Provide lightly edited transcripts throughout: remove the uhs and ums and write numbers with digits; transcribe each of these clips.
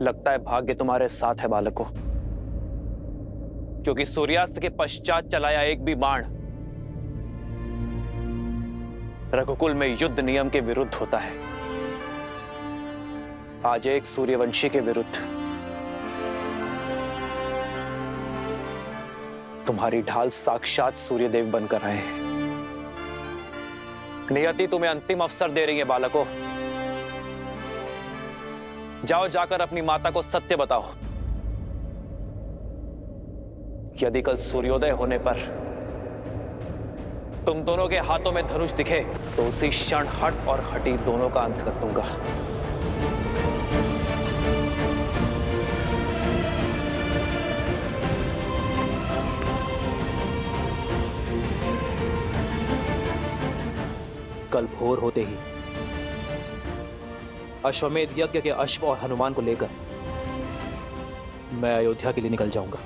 लगता है भाग्य तुम्हारे साथ है बालकों, क्योंकि सूर्यास्त के पश्चात चलाया एक भी बाण रघुकुल में युद्ध नियम के विरुद्ध होता है। आज एक सूर्यवंशी के विरुद्ध तुम्हारी ढाल साक्षात सूर्यदेव बनकर आए हैं। नियति तुम्हें अंतिम अवसर दे रही है बालकों। जाओ, जाकर अपनी माता को सत्य बताओ। यदि कल सूर्योदय होने पर तुम दोनों के हाथों में धनुष दिखे तो उसी क्षण हट और हटी दोनों का अंत कर दूंगा। कल भोर होते ही अश्वमेध यज्ञ के अश्व और हनुमान को लेकर मैं अयोध्या के लिए निकल जाऊंगा।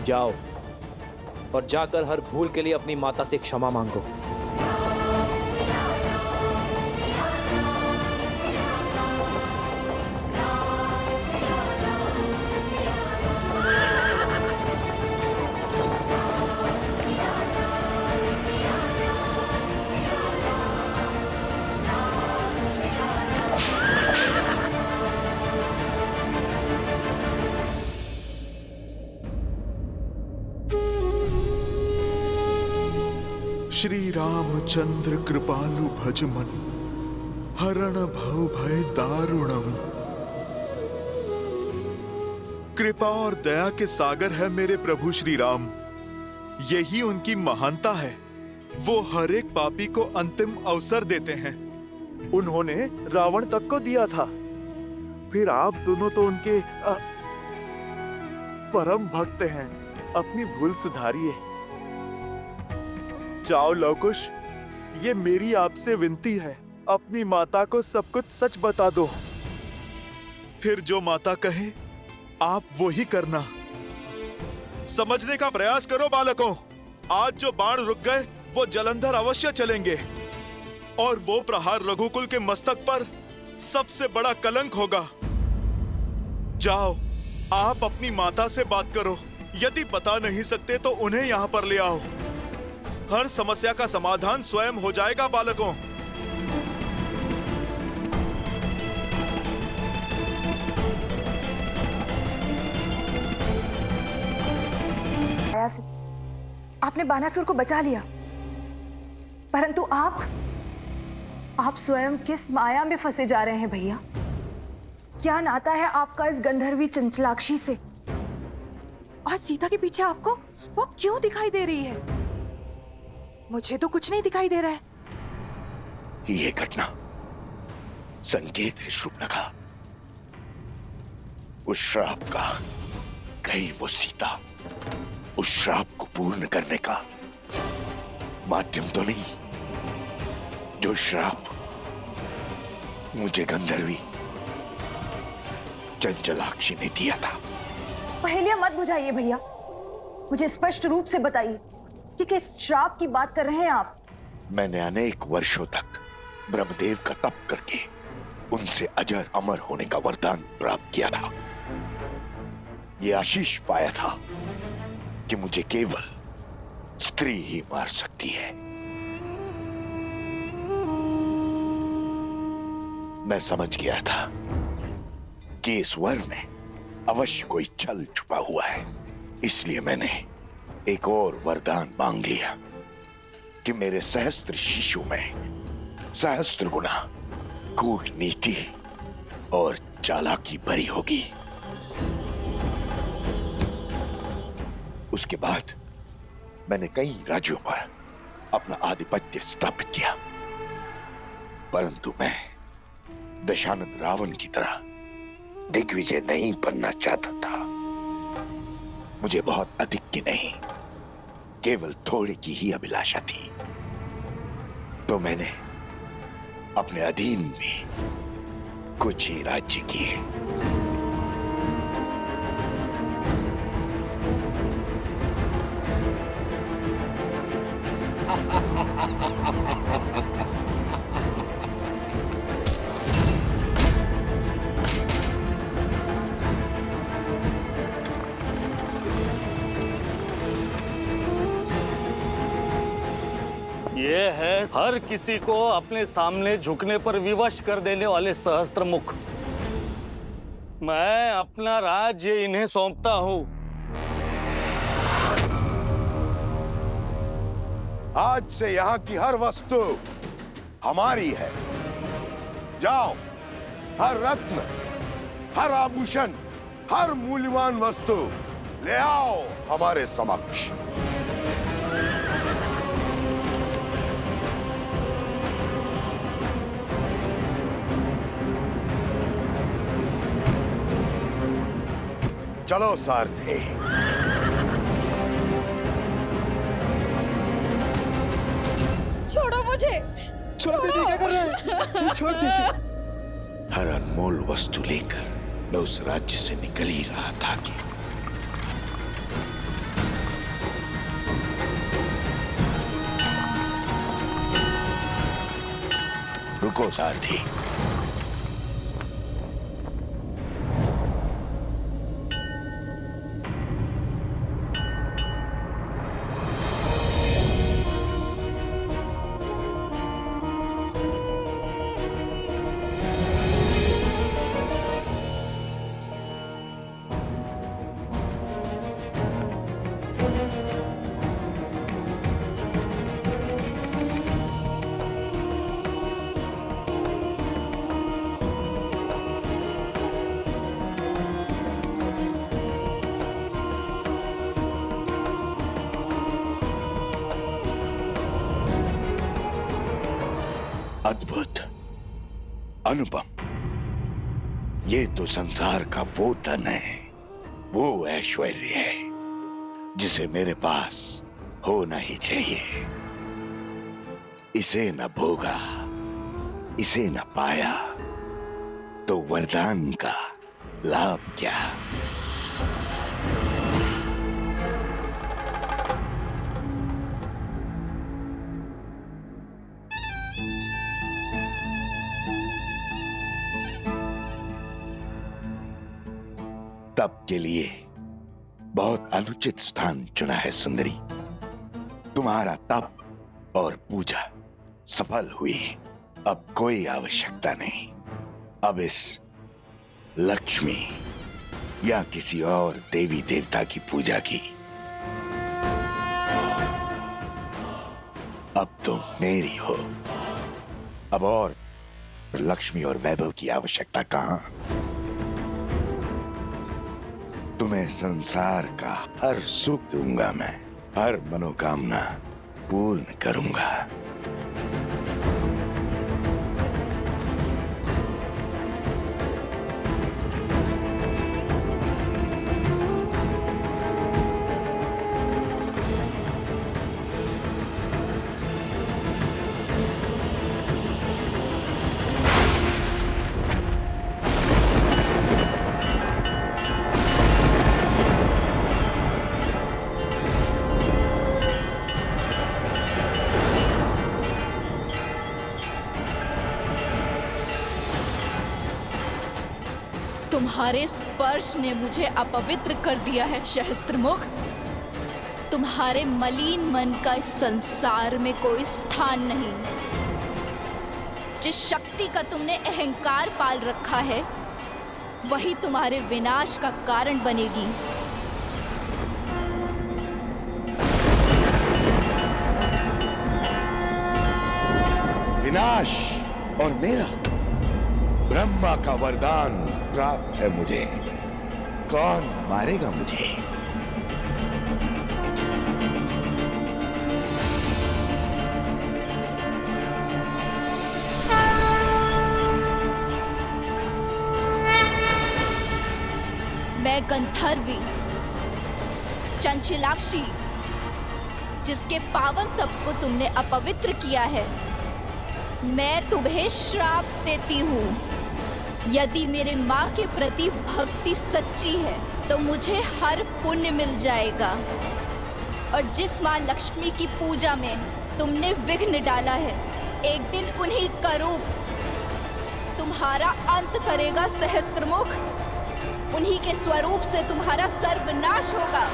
जाओ और जाकर हर भूल के लिए अपनी माता से क्षमा मांगो। श्री रामचंद्र कृपालु भजमन हरण भव भय दारुणम। कृपा और दया के सागर है मेरे प्रभु श्री राम। यही उनकी महानता है। वो हर एक पापी को अंतिम अवसर देते हैं। उन्होंने रावण तक को दिया था, फिर आप दोनों तो उनके परम भक्त हैं। अपनी भूल सुधारिए। जाओ लवकुश, ये मेरी आपसे विनती है, अपनी माता को सब कुछ सच बता दो। फिर जो माता कहे आप वो ही करना। समझने का प्रयास करो बालकों। आज जो बाण रुक गए वो जलंधर अवश्य चलेंगे और वो प्रहार रघुकुल के मस्तक पर सबसे बड़ा कलंक होगा। जाओ, आप अपनी माता से बात करो। यदि बता नहीं सकते तो उन्हें यहाँ पर ले आओ। हर समस्या का समाधान स्वयं हो जाएगा बालकों। आपने बानासुर को बचा लिया, परंतु आप स्वयं किस माया में फंसे जा रहे हैं भैया? क्या नाता है आपका इस गंधर्वी चंचलाक्षी से? और सीता के पीछे आपको वो क्यों दिखाई दे रही है? मुझे तो कुछ नहीं दिखाई दे रहा है। ये घटना संकेत है शूर्पणखा, उस श्राप का। कहीं वो सीता उस श्राप को पूर्ण करने का माध्यम तो नहीं, जो श्राप मुझे गंधर्वी चंचलाक्षी ने दिया था। पहेलियां मत बुझाइए भैया, मुझे स्पष्ट रूप से बताइए कि किस श्राप की बात कर रहे हैं आप? मैंने अनेक वर्षों तक ब्रह्मदेव का तप करके उनसे अजर अमर होने का वरदान प्राप्त किया था। ये आशीष पाया था कि मुझे केवल स्त्री ही मार सकती है। मैं समझ गया था कि इस वर में अवश्य कोई छल छुपा हुआ है, इसलिए मैंने एक और वरदान मांग लिया कि मेरे सहस्त्र शिशु में सहस्त्र गुना कूटनीति और चालाकी भरी होगी। उसके बाद मैंने कई राज्यों पर अपना आधिपत्य स्थापित किया, परंतु मैं दशानंद रावण की तरह दिग्विजय नहीं बनना चाहता था। मुझे बहुत अधिक की नहीं, केवल थोड़ी की ही अभिलाषा थी। तो मैंने अपने अधीन में कुछ ही राज्य किए। ये है हर किसी को अपने सामने झुकने पर विवश कर देने वाले सहस्त्र मुख। मैं अपना राज्य इन्हें सौंपता हूं। आज से यहाँ की हर वस्तु हमारी है। जाओ, हर रत्न, हर आभूषण, हर मूल्यवान वस्तु ले आओ हमारे समक्ष। चलो सारथी। छोड़ो मुझे, छोड़ दीजिए, क्या कर रहे हैं? छोड़ दीजिए। हर अनमोल वस्तु लेकर मैं उस राज्य से निकल ही रहा था कि रुको सारथी। अद्भुत, अनुपम, ये तो संसार का वो धन है, वो ऐश्वर्य है जिसे मेरे पास होना ही चाहिए। इसे न भोगा, इसे न पाया तो वरदान का लाभ क्या। तप के लिए बहुत अनुचित स्थान चुना है सुंदरी। तुम्हारा तप और पूजा सफल हुई। अब कोई आवश्यकता नहीं अब इस लक्ष्मी या किसी और देवी देवता की पूजा की। अब तुम मेरी हो। अब और लक्ष्मी और वैभव की आवश्यकता कहां। तुम्हें संसार का हर सुख दूंगा मैं, हर मनोकामना पूर्ण करूंगा। तुम्हारे स्पर्श ने मुझे अपवित्र कर दिया है सहस्त्रमुख। तुम्हारे मलिन मन का इस संसार में कोई स्थान नहीं। जिस शक्ति का तुमने अहंकार पाल रखा है वही तुम्हारे विनाश का कारण बनेगी। विनाश और मेरा ब्रह्मा का वरदान प्राप्त है मुझे। कौन मारेगा मुझे? मैं गंधर्वी चंचलाक्षी, जिसके पावन तप को तुमने अपवित्र किया है, मैं तुम्हें श्राप देती हूँ। यदि मेरे माँ के प्रति भक्ति सच्ची है तो मुझे हर पुण्य मिल जाएगा, और जिस माँ लक्ष्मी की पूजा में तुमने विघ्न डाला है, एक दिन उन्हीं का रूप तुम्हारा अंत करेगा सहस्त्रमुख। उन्हीं के स्वरूप से तुम्हारा सर्वनाश होगा।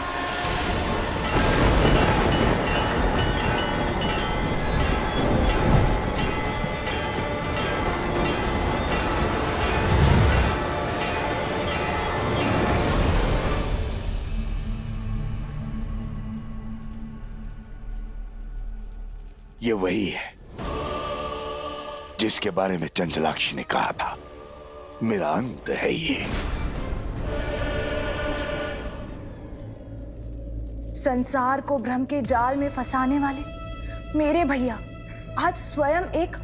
ये वही है जिसके बारे में चंचलाक्षी ने कहा था, मेरा अंत है ये। संसार को भ्रम के जाल में फंसाने वाले मेरे भैया आज स्वयं एक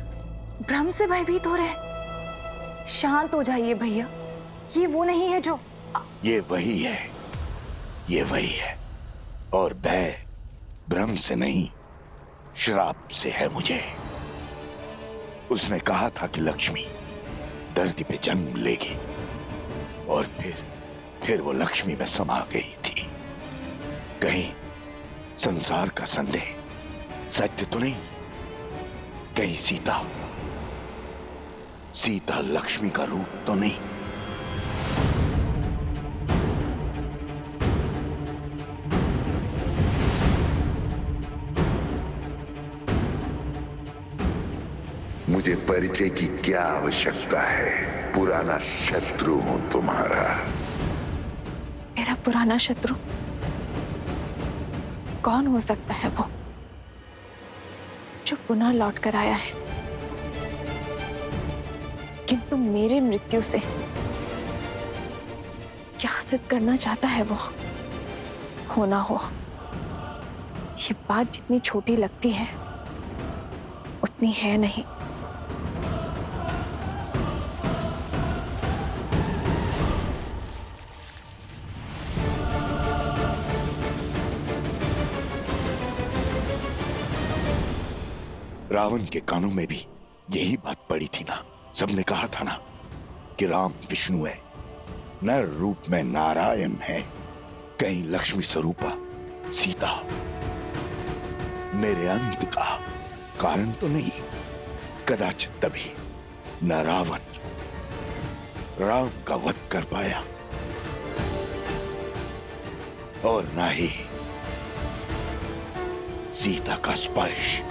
भ्रम से भयभीत हो रहे हैं। शांत हो जाइए भैया, ये वो नहीं है जो। ये वही है, ये वही है, और भय भ्रम से नहीं, श्राप से है मुझे। उसने कहा था कि लक्ष्मी धरती पे जन्म लेगी, और फिर वो लक्ष्मी में समा गई थी। कहीं संसार का संदेह सत्य तो नहीं? कहीं सीता लक्ष्मी का रूप तो नहीं? मुझे परिचय की क्या आवश्यकता है? पुराना शत्रु हूं तुम्हारा। मेरा पुराना शत्रु कौन हो सकता है वो जो पुनः लौट कर आया है? किंतु मेरी मृत्यु से क्या सिद्ध करना चाहता है वो? होना हो, ये बात जितनी छोटी लगती है उतनी है नहीं। रावण के कानों में भी यही बात पड़ी थी ना। सबने कहा था ना कि राम विष्णु है, नर रूप में नारायण है, कहीं लक्ष्मी स्वरूपा सीता मेरे अंत का कारण तो नहीं। कदाचित तभी न रावण राम का वध कर पाया और न ही सीता का स्पर्श।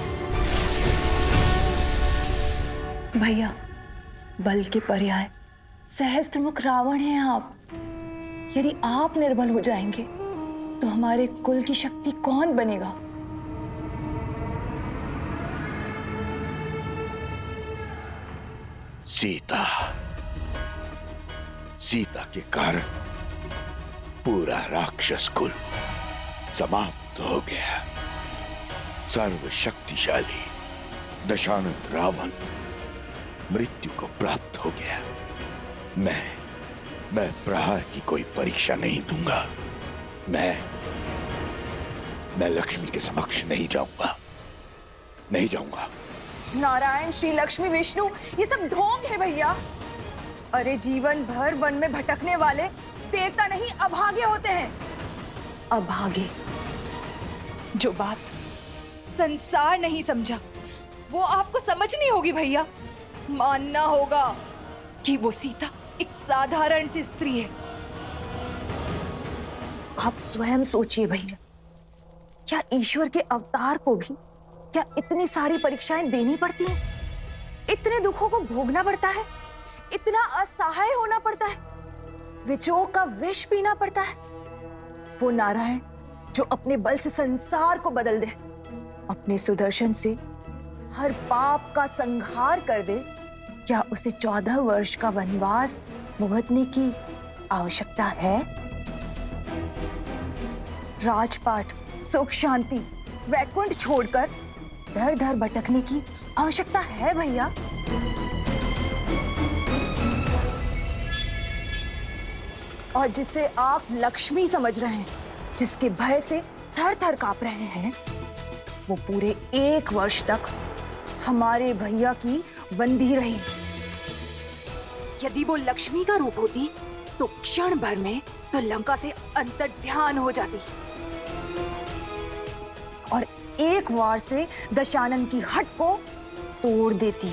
भैया, बल के पर्याय सहस्त्रमुख रावण हैं आप। यदि आप निर्बल हो जाएंगे तो हमारे कुल की शक्ति कौन बनेगा? सीता के कारण पूरा राक्षस कुल समाप्त हो गया। सर्वशक्तिशाली दशानंद रावण मृत्यु को प्राप्त हो गया। मैं प्रहार की कोई परीक्षा नहीं दूंगा। मैं लक्ष्मी के समक्ष नहीं जाऊंगा। नारायण, श्री लक्ष्मी, विष्णु, ये सब ढोंग है भैया। अरे जीवन भर वन में भटकने वाले देवता नहीं अभागे होते हैं। अभागे। जो बात संसार नहीं समझा वो आपको समझनी होगी भैया। मानना होगा कि वो सीता एक साधारण सी स्त्री है। आप स्वयं सोचिए भैया, क्या ईश्वर के अवतार को भी क्या इतनी सारी परीक्षाएं देनी पड़ती हैं? इतने दुखों को भोगना पड़ता है? इतना असहाय होना पड़ता है? विजोग का विष पीना पड़ता है? वो नारायण जो अपने बल से संसार को बदल दे, अपने सुदर्शन से हर पाप का संहार कर दे, क्या उसे 14 वर्ष का वनवास भुगतने की आवश्यकता है? राजपाट, सुख शांति, वैकुंठ छोड़कर दर दर भटकने की आवश्यकता है भैया? और जिसे आप लक्ष्मी समझ रहे हैं, जिसके भय से थर थर कांप रहे हैं, वो पूरे 1 वर्ष तक हमारे भैया की बंदी रही। यदि वो लक्ष्मी का रूप होती तो क्षण भर में तो लंका से अंतर्ध्यान हो जाती और 1 वार से दशानन की हट को तोड़ देती।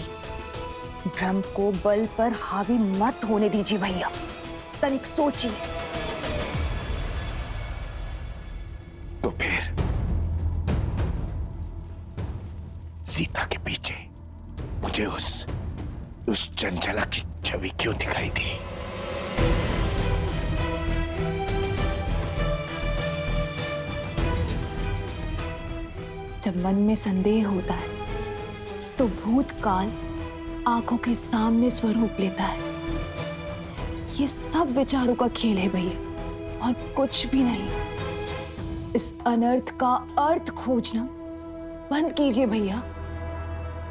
ब्रह्म को बल पर हावी मत होने दीजिए भैया, तनिक सोचिए। तो फिर सीता के पीछे मुझे उस चंचला की छवि क्यों दिखाई दी? जब मन में संदेह होता है तो भूतकाल आंखों के सामने स्वरूप लेता है। ये सब विचारों का खेल है भैया, और कुछ भी नहीं। इस अनर्थ का अर्थ खोजना बंद कीजिए भैया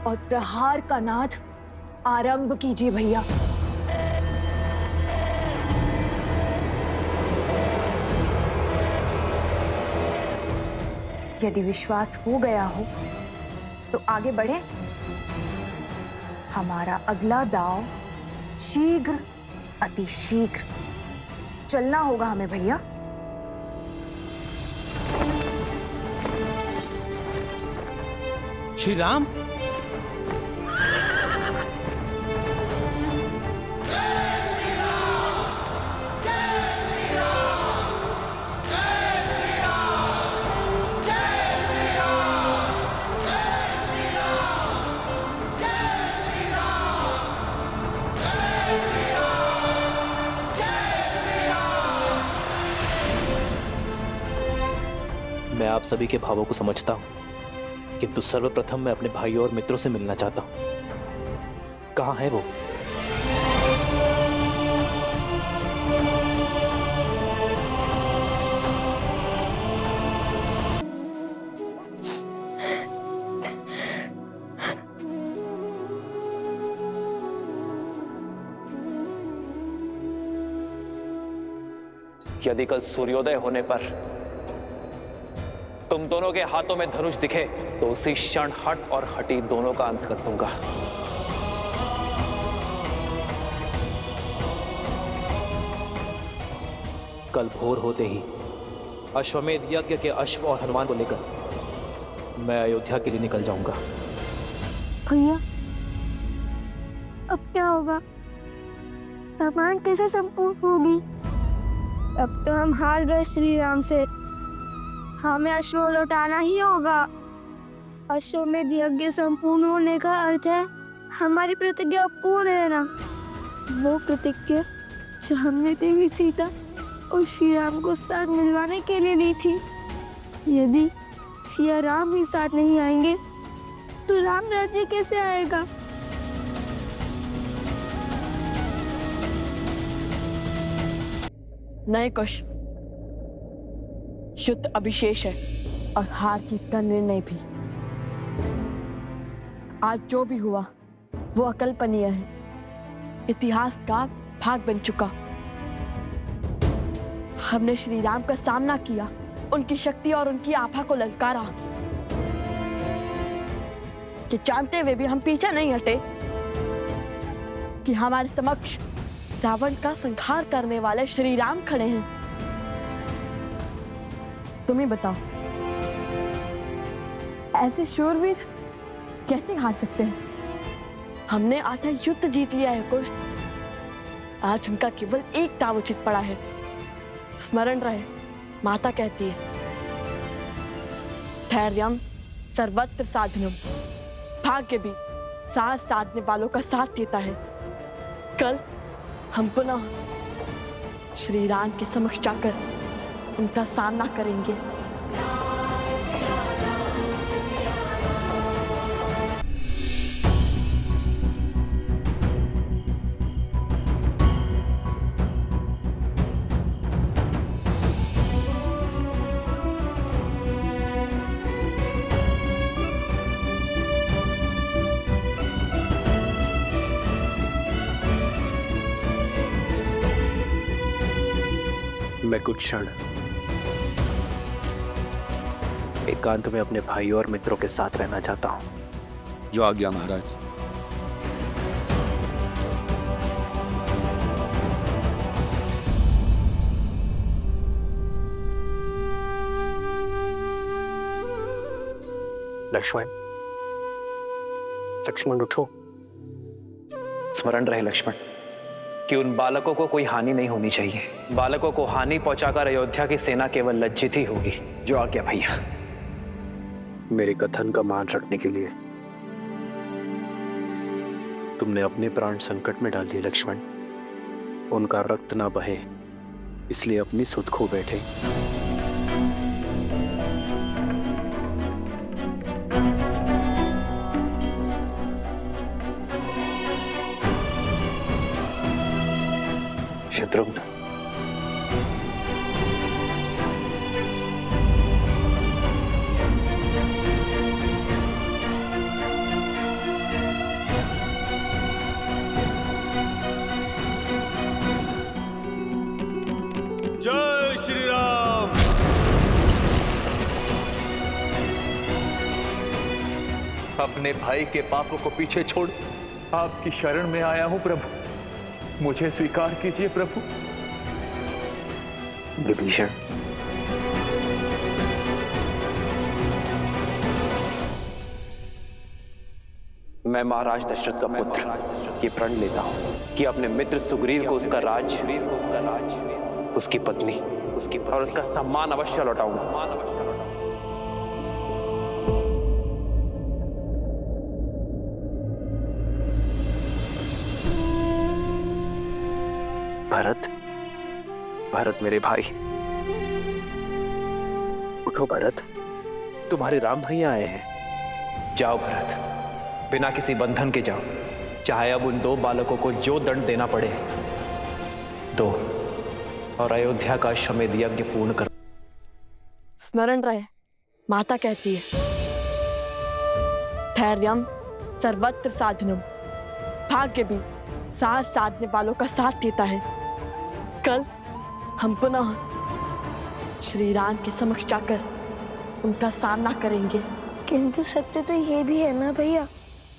और प्रहार का नाद आरंभ कीजिए भैया। यदि विश्वास हो गया हो तो आगे बढ़े। हमारा अगला दांव शीघ्र, अति शीघ्र चलना होगा हमें भैया। श्री राम, मैं आप सभी के भावों को समझता हूं, किंतु सर्वप्रथम मैं अपने भाइयों और मित्रों से मिलना चाहता हूं। कहां है वो? यदि कल सूर्योदय होने पर तुम दोनों के हाथों में धनुष दिखे तो उसी क्षण हट और हटी दोनों का अंत कर दूंगा। कल भोर होते ही अश्वमेध यज्ञ के अश्व और हनुमान को लेकर मैं अयोध्या के लिए निकल जाऊंगा। भैया, अब क्या होगा? रामायण कैसे संपूर्ण होगी? अब तो हम हार गए श्री राम से। हमें अश्व लौटाना ही होगा। अश्वमेध यज्ञ संपूर्ण होने का अर्थ है हमारी प्रतिज्ञा पूर्ण रहना। वो प्रतिज्ञा जो हमने देवी सीता और श्री राम को साथ मिलवाने के लिए ली थी। यदि सिया राम ही साथ नहीं आएंगे तो राम राज्य कैसे आएगा? नए कुश, युद्ध अभिशेष है और हार जीत का निर्णय भी। आज जो भी हुआ वो अकल्पनीय है, इतिहास का भाग बन चुका। हमने श्री राम का सामना किया, उनकी शक्ति और उनकी आभा को ललकारा। ये जानते हुए भी हम पीछे नहीं हटे कि हमारे समक्ष रावण का संहार करने वाले श्री राम खड़े हैं। तुम ही बताओ, ऐसे शूरवीर कैसे हार सकते हैं? हमने आधा युद्ध जीत लिया है कुश। आज उनका केवल एक दाव उचित पड़ा है। स्मरण रहे, माता कहती है, धैर्यम सर्वत्र साधनम। भाग्य भी साथ साधने वालों का साथ देता है। कल हम पुनः श्री राम के समक्ष जाकर उनका सामना करेंगे। मैं कुछ क्षण एकांत में अपने भाई और मित्रों के साथ रहना चाहता हूं। जो आज्ञा महाराज। लक्ष्मण, लक्ष्मण उठो। स्मरण रहे लक्ष्मण कि उन बालकों को कोई हानि नहीं होनी चाहिए। बालकों को हानि पहुंचाकर अयोध्या की सेना केवल लज्जित ही होगी। जो आज्ञा भैया। मेरे कथन का मान रखने के लिए तुमने अपने प्राण संकट में डाल दिए लक्ष्मण। उनका रक्त ना बहे इसलिए अपनी सुध खो बैठे। शत्रुघ्न, जय श्री राम। अपने भाई के पापों को पीछे छोड़ आपकी शरण में आया हूं प्रभु। मुझे स्वीकार कीजिए प्रभु। विभीषण, मैं महाराज दशरथ का पुत्र ये प्रण लेता हूं कि अपने मित्र सुग्रीव को उसका राज, उसकी पत्नी, और उसका सम्मान अवश्य लौटाऊंगा। भरत, भरत मेरे भाई, उठो भरत, तुम्हारे राम भैया आए हैं। जाओ भरत, बिना किसी बंधन के जाओ। चाहे अब उन दो बालकों को जो दंड देना पड़े दो, और अयोध्या का अश्वमेध यज्ञ पूर्ण करो। स्मरण रहे, माता कहती है, धैर्यम सर्वत्र साधनम। भाग्य भी साथ साधने वालों का साथ देता है। कल हम पुनः श्री राम के समक्ष जाकर उनका सामना करेंगे। किंतु सत्य तो ये भी है ना भैया,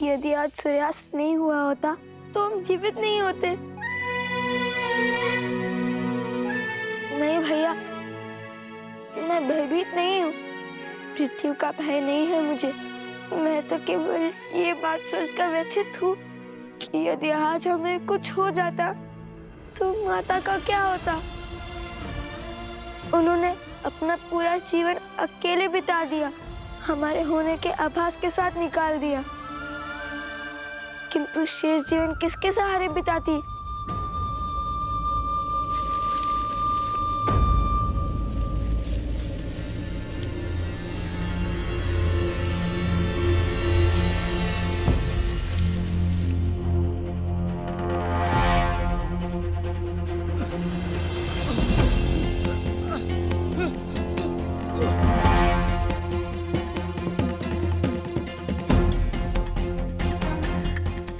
यदि आज सूर्यास्त नहीं हुआ होता तो हम जीवित नहीं होते। नहीं भैया, मैं भयभीत नहीं हूँ, मृत्यु का भय नहीं है मुझे। मैं तो केवल ये बात सोचकर व्यथित हूँ कि यदि आज हमें कुछ हो जाता तो माता का क्या होता। उन्होंने अपना पूरा जीवन अकेले बिता दिया, हमारे होने के आभास के साथ निकाल दिया, किंतु शेष जीवन किसके सहारे बिताती।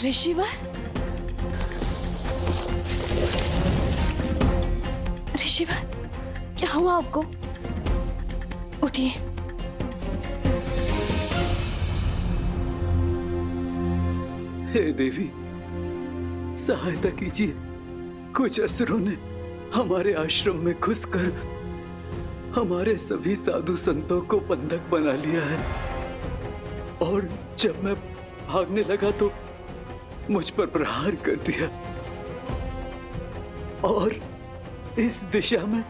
ऋषिवर, ऋषिवर, क्या हुआ आपको? उठिए। हे देवी, सहायता कीजिए। कुछ असुरों ने हमारे आश्रम में घुसकर हमारे सभी साधु संतों को बंधक बना लिया है, और जब मैं भागने लगा तो मुझ पर प्रहार कर दिया और इस दिशा में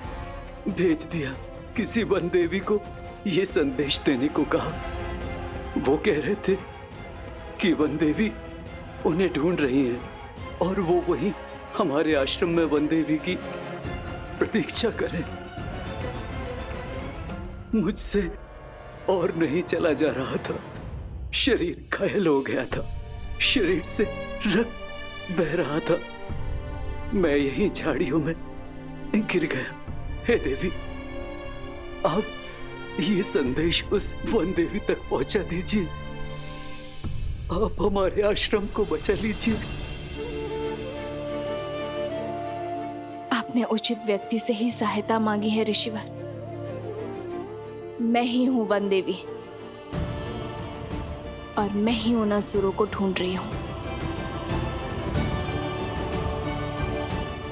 भेज दिया। किसी वन देवी को यह संदेश देने को कहा। वो कह रहे थे कि वन देवी उन्हें ढूंढ रही है और वो वहीं हमारे आश्रम में वन देवी की प्रतीक्षा करें। मुझसे और नहीं चला जा रहा था, शरीर घायल हो गया था, शरीर से रक्त बह रहा था, मैं यही झाड़ियों में गिर गया। हे देवी, आप ये संदेश उस वन देवी तक पहुंचा दीजिए। आप हमारे आश्रम को बचा लीजिए। आप अपने उचित व्यक्ति से ही सहायता मांगी है ऋषिवर। मैं ही हूं वन देवी और मैं ही उन असुरों को ढूंढ रही हूं।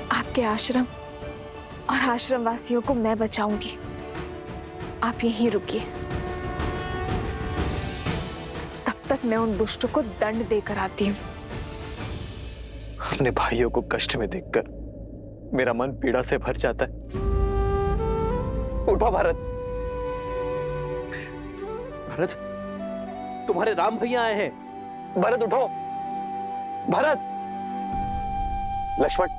आपके आश्रम और आश्रम वासियों को मैं बचाऊंगी। आप यहीं रुकिए, तब तक मैं उन दुष्टों को दंड देकर आती हूँ। अपने भाइयों को कष्ट में देखकर मेरा मन पीड़ा से भर जाता है। उठो भरत। भरत, तुम्हारे राम भैया आए हैं। भरत उठो। भरत। लक्ष्मण,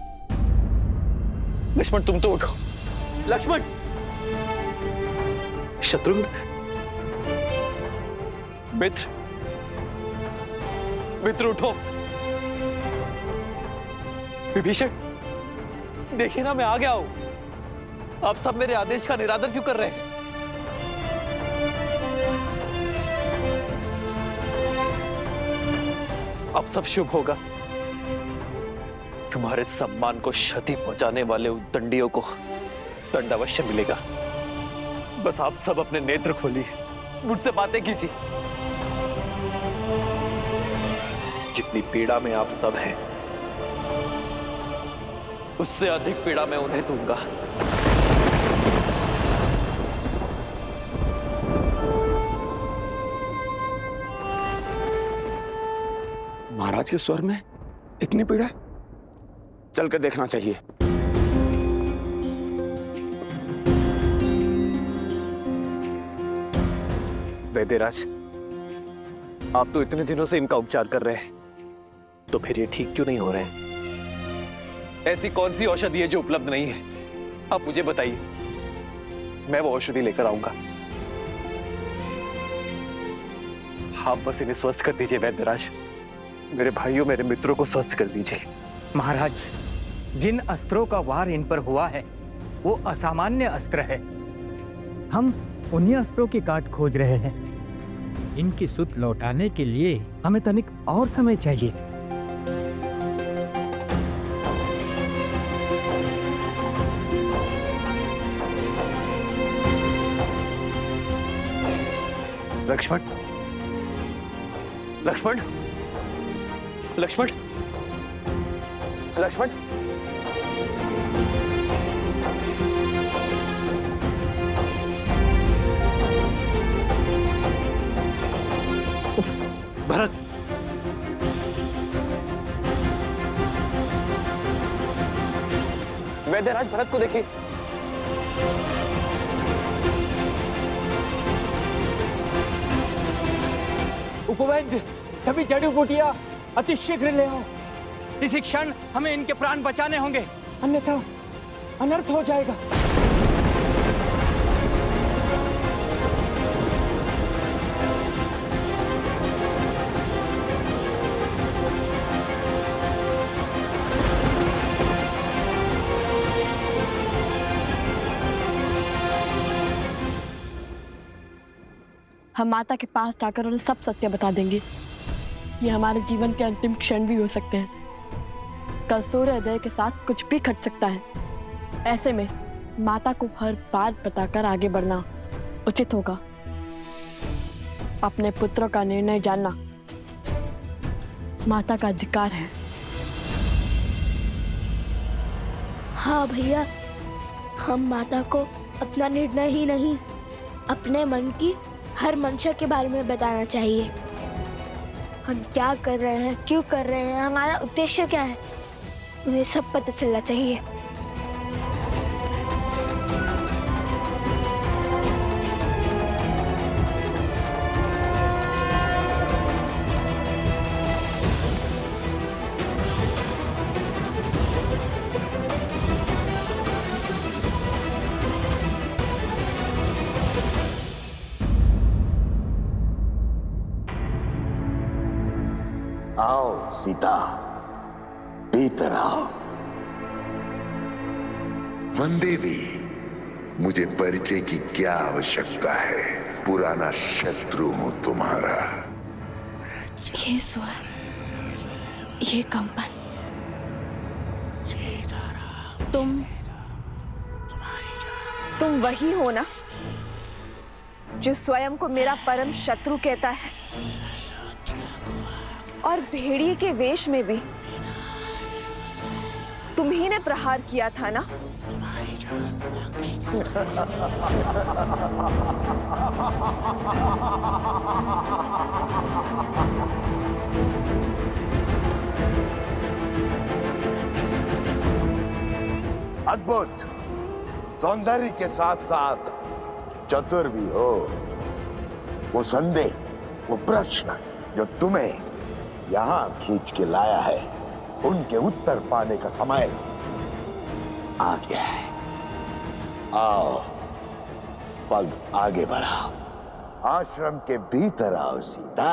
लक्ष्मण तुम तो उठो। लक्ष्मण। शत्रुघ्न। मित्र, मित्र उठो। विभीषण, देखिए ना, मैं आ गया हूं। आप सब मेरे आदेश का निरादर क्यों कर रहे हैं? अब सब शुभ होगा। तुम्हारे सम्मान को क्षति पहुंचाने वाले उद्दंडियों को दंड अवश्य मिलेगा। बस आप सब अपने नेत्र खोलिए, मुझसे बातें कीजिए। जितनी पीड़ा में आप सब हैं, उससे अधिक पीड़ा मैं उन्हें दूंगा। महाराज के स्वर में इतनी पीड़ा, चलकर देखना चाहिए। वैद्यराज, आप तो इतने दिनों से इनका उपचार कर रहे हैं, तो फिर ये ठीक क्यों नहीं हो रहे हैं? ऐसी कौन सी औषधि है जो उपलब्ध नहीं है? आप मुझे बताइए, मैं वो औषधि लेकर आऊंगा। आप बस इन्हें स्वस्थ कर दीजिए वैद्यराज। मेरे भाइयों, मेरे मित्रों को स्वस्थ कर दीजिए। महाराज, जिन अस्त्रों का वार इन पर हुआ है वो असामान्य अस्त्र है। हम उन्हीं अस्त्रों की काट खोज रहे हैं। इनकी सुध लौटाने के लिए हमें तनिक और समय चाहिए। लक्ष्मण, लक्ष्मण, लक्ष्मण, लक्ष्मण। भरत, वैद्यराज भरत को देखिए। उपवैद्य, सभी जड़ी बूटियां अति शीघ्र ले आओ। इसी क्षण हमें इनके प्राण बचाने होंगे, अन्यथा अनर्थ हो जाएगा। हम माता के पास जाकर उन्हें सब सत्य बता देंगे। ये हमारे जीवन के अंतिम क्षण भी हो सकते हैं। कल सूर्योदय के साथ कुछ भी घट सकता है। ऐसे में माता को हर बात बताकर आगे बढ़ना उचित होगा। अपने पुत्रों का निर्णय जानना माता का अधिकार है। हाँ भैया, हम माता को अपना निर्णय ही नहीं, अपने मन की हर मंशा के बारे में बताना चाहिए। हम क्या कर रहे हैं, क्यों कर रहे हैं, हमारा उद्देश्य क्या है, उन्हें सब पता चलना चाहिए। आओ सीता, भीतर आओ। वनदेवी, मुझे परिचय की क्या आवश्यकता है? पुराना शत्रु हूं तुम्हारा। ये स्वर, ये कंपन, तुम तुम वही हो ना जो स्वयं को मेरा परम शत्रु कहता है, और भेड़िए के वेश में भी तुम ही ने प्रहार किया था ना? अद्भुत सौंदर्य के साथ साथ चतुर भी हो। वो संदेह, वो प्रश्न जो तुम्हें यहां खींच के लाया है, उनके उत्तर पाने का समय आ गया है। आओ, पग आगे बढ़ाओ, आश्रम के भीतर आओ सीता।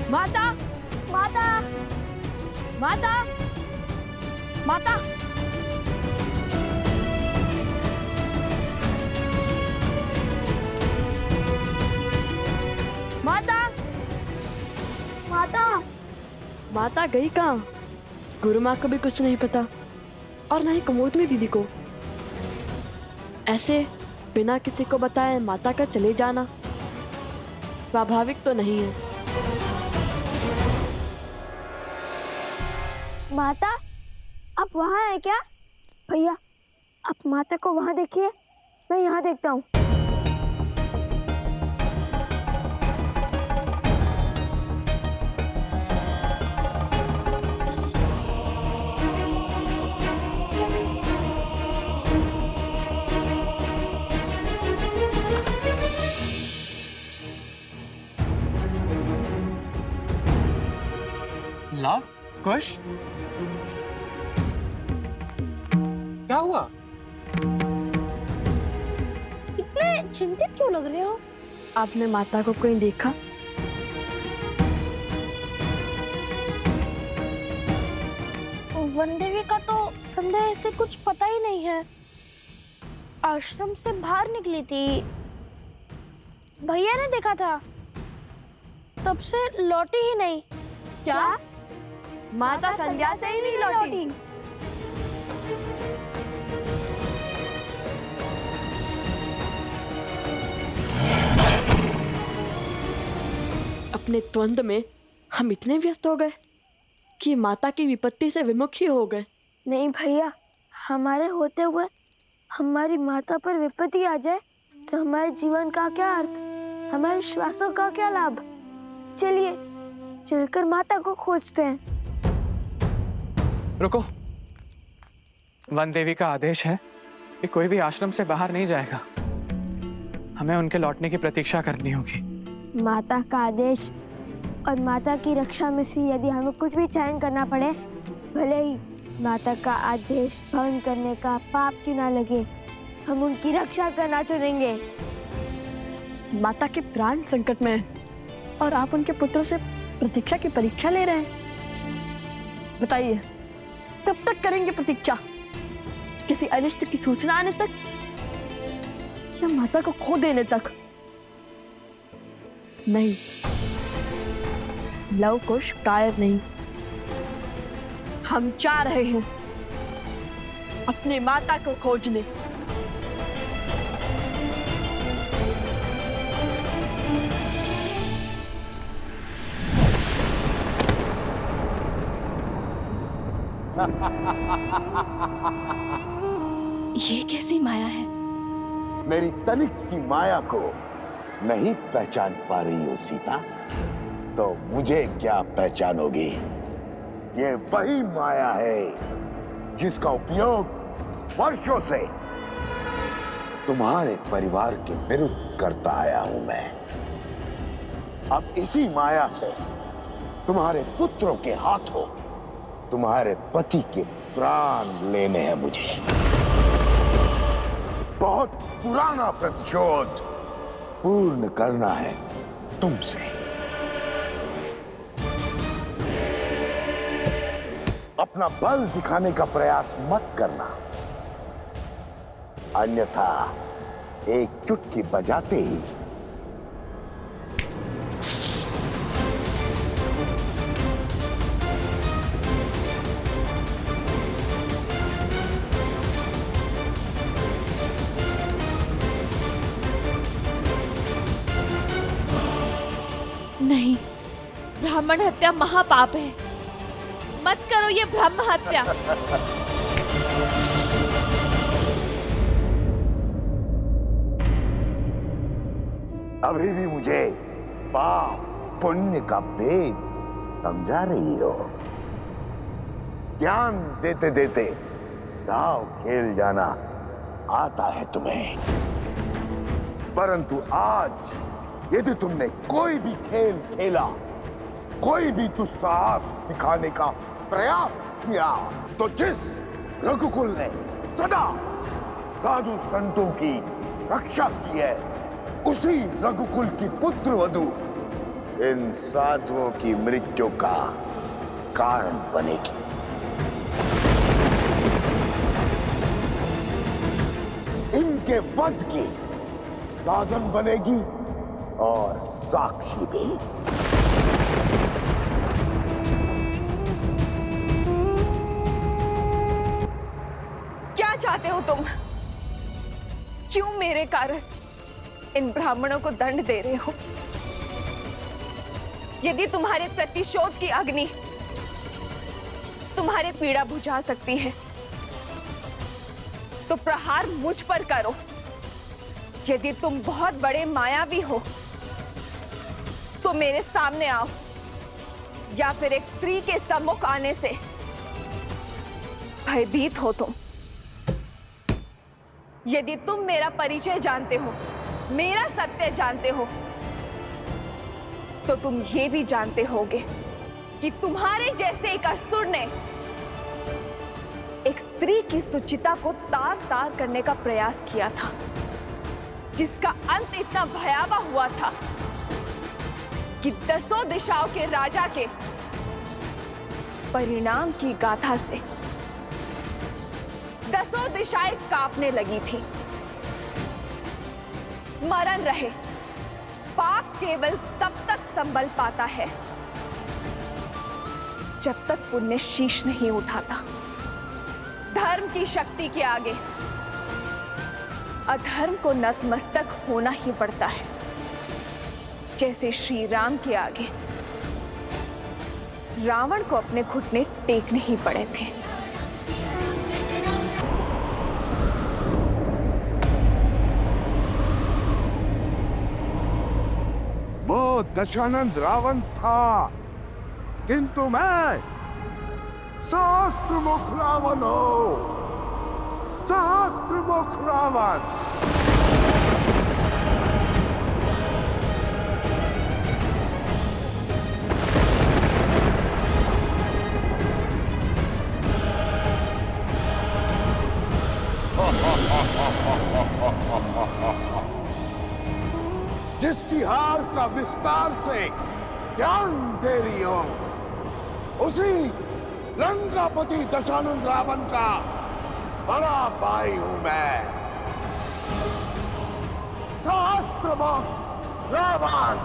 माता, माता, माता, माता। माता, माता, माता गई कहाँ? गुरु माँ को भी कुछ नहीं पता और ना ही कुमुद में दीदी को। ऐसे बिना किसी को बताए माता का चले जाना स्वाभाविक तो नहीं है। माता, आप वहाँ है क्या? भैया, आप माता को वहाँ देखिए, मैं यहाँ देखता हूँ। लव, कुश, क्या हुआ? इतने चिंतित क्यों लग रहे हो? आपने माता को कहीं देखा? वनदेवी का तो संदेह से कुछ पता ही नहीं है। आश्रम से बाहर निकली थी, भैया ने देखा था, तब से लौटी ही नहीं। क्या? माता संध्या से ही नहीं लौटी? अपने द्वंद में हम इतने व्यस्त हो गए कि माता की विपत्ति से विमुख ही हो गए। नहीं भैया, हमारे होते हुए हमारी माता पर विपत्ति आ जाए तो हमारे जीवन का क्या अर्थ, हमारे श्वासों का क्या लाभ? चलिए चलकर माता को खोजते हैं। रुको, वन देवी का आदेश है कि कोई भी आश्रम से बाहर नहीं जाएगा। हमें उनके लौटने की प्रतीक्षा करनी होगी। माता का आदेश और माता की रक्षा में से यदि हमें कुछ भी चयन करना पड़े, भले ही माता का आदेश भंग करने का पाप क्यों ना लगे, हम उनकी रक्षा करना चुनेंगे। माता के प्राण संकट में हैं और आप उनके पुत्र से प्रतीक्षा की परीक्षा ले रहे हैं। बताइए, कब तक करेंगे प्रतीक्षा? किसी अनिष्ट की सूचना आने तक या माता को खो देने तक? नहीं, लव कुश कायर नहीं। हम जा रहे हैं अपने माता को खोजने। ये कैसी माया है? मेरी तनिक सी माया को नहीं पहचान पा रही हो सीता, तो मुझे क्या पहचानोगी? ये वही माया है जिसका उपयोग वर्षों से तुम्हारे परिवार के विरुद्ध करता आया हूं मैं। अब इसी माया से तुम्हारे पुत्रों के हाथों तुम्हारे पति के प्राण लेने हैं मुझे। बहुत पुराना प्रतिशोध पूर्ण करना है तुमसे। अपना बल दिखाने का प्रयास मत करना, अन्यथा एक चुटकी बजाते ही नहीं, ब्राह्मण हत्या महापाप है। मत करो ये ब्रह्म हत्या। अभी भी मुझे पाप पुण्य का भेद समझा रही हो। ज्ञान देते देते दाव खेल जाना आता है तुम्हें, परंतु आज यदि तुमने कोई भी खेल खेला, कोई भी दुस्साहस दिखाने का प्रयास किया, तो जिस रघुकुल ने सदा साधु संतों की रक्षा की है, उसी रघुकुल की पुत्र वधू इन साधुओं की मृत्यु का कारण बनेगी। इनके वध की साधन बनेगी और साक्षी भी। क्या चाहते हो तुम? क्यों मेरे कारण इन ब्राह्मणों को दंड दे रहे हो? यदि तुम्हारे प्रतिशोध की अग्नि तुम्हारे पीड़ा बुझा सकती है, तो प्रहार मुझ पर करो। यदि तुम बहुत बड़े मायावी हो, तो मेरे सामने आओ, या फिर एक स्त्री के सम्मुख आने से भयभीत हो तुम। यदि तुम मेरा परिचय जानते हो, मेरा सत्य जानते हो, तो तुम ये भी जानते होगे कि तुम्हारे जैसे एक असुर ने एक स्त्री की सुचिता को तार तार करने का प्रयास किया था, जिसका अंत इतना भयावह हुआ था कि 10 दिशाओं के राजा के परिणाम की गाथा से 10 दिशाएं कांपने लगी थी। स्मरण रहे, पाप केवल तब तक संभल पाता है जब तक पुण्य शीश नहीं उठाता। धर्म की शक्ति के आगे अधर्म को नतमस्तक होना ही पड़ता है, जैसे श्री राम के आगे रावण को अपने घुटने टेकने ही पड़े थे। वो दशानंद रावण था, किंतु मैं सहस्त्रमुख रावण हूं। सहस्त्रमुख रावण। जिसकी हार का विस्तार से ज्ञान दे रही हो, उसी लंकापति दशानंद रावण का बड़ा भाई हूं मैं। सहस्त्रमुख रावण।